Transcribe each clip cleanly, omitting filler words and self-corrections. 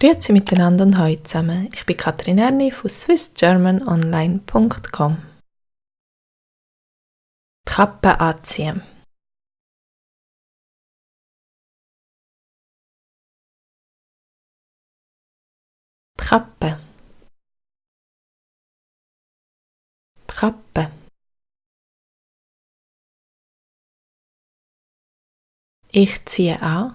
Grüezi miteinander und hallo zusammen. Ich bin Katrin Erni von swissgermanonline.com. Die Kappe anziehen. Die Kappe. Die Kappe. Ich ziehe an.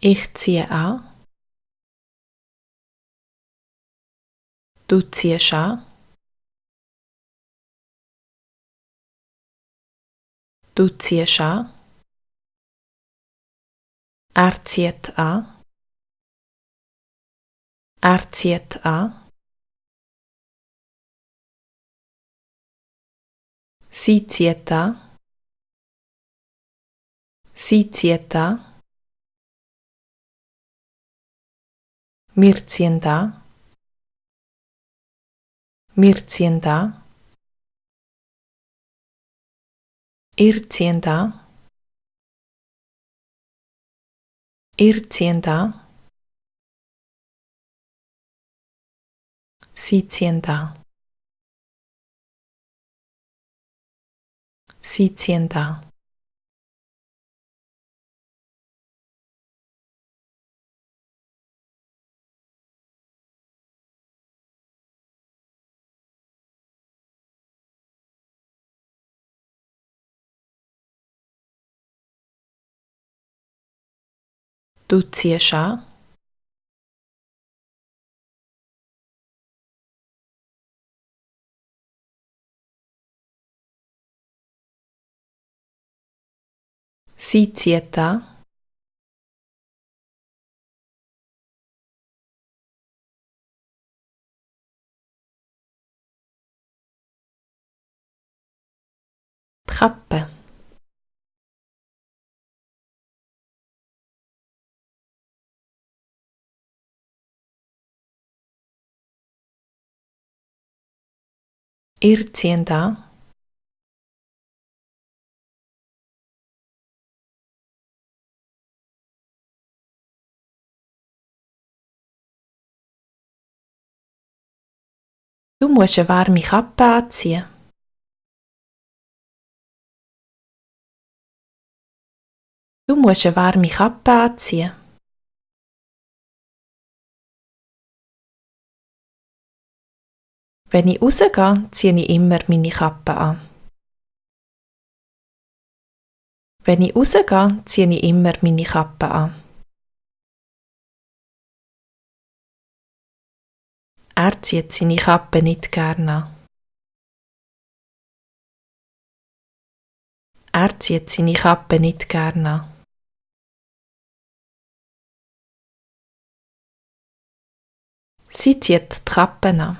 Ich ziehe an. Du ziehst an. Du ziehst an. Er zieht an. Er zieht an. Sie zieht an. Sie zieht an. Wir ziehen an. Wir ziehen an. Ihr zieht an. Ihr zieht an. Sie ziehen an. Sie ziehen an. Du ziehst an. Sie zieht an. Die Kappe. Ihr zieht an. Du musst eine warme Kappe anziehen. Du musst eine warme Kappe anziehen. Wenn ich rausgehe, ziehe ich immer meine Kappe an. Wenn ich rausgehe, ziehe ich immer meine Kappe an. Er zieht seine Kappe nicht gerne an. Er zieht seine Kappe nicht gerne an. Sie zieht die Kappe an.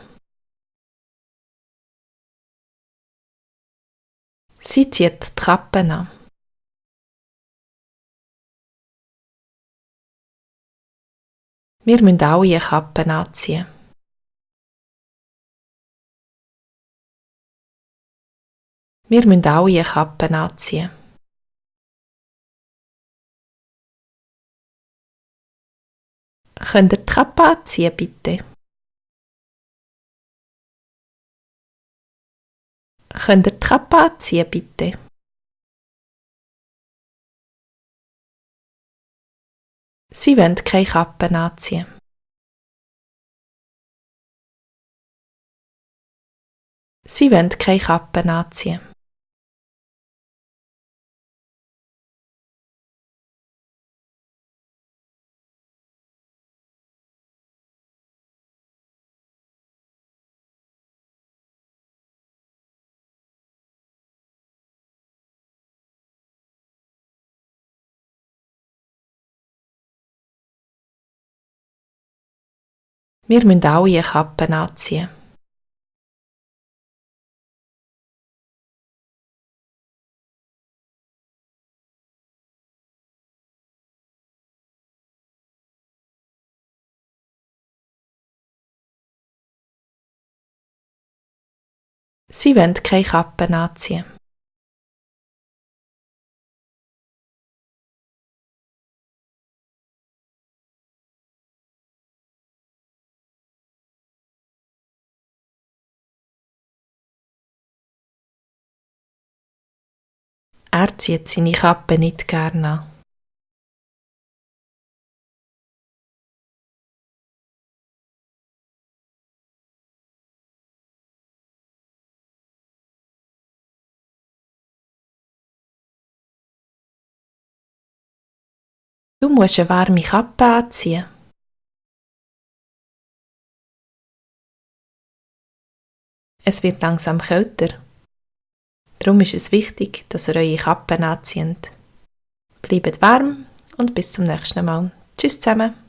Sie zieht die Kappe an. Wir müssen alle Kappen anziehen. Wir müssen alle Kappen anziehen. Könnt ihr die Kappe anziehen, bitte? Könnt ihr die Kappe anziehen, bitte? Sie wollen keine Kappen anziehen. Sie wollen keine Kappen anziehen. Wir müssen alle Kappen anziehen. Sie wollen keine Kappen anziehen. zieht seine Kappe nicht gerne an. Du musst eine warme Kappe anziehen. Es wird langsam kälter. Darum ist es wichtig, dass ihr eure Kappen anzieht. Bleibt warm und bis zum nächsten Mal. Tschüss zusammen!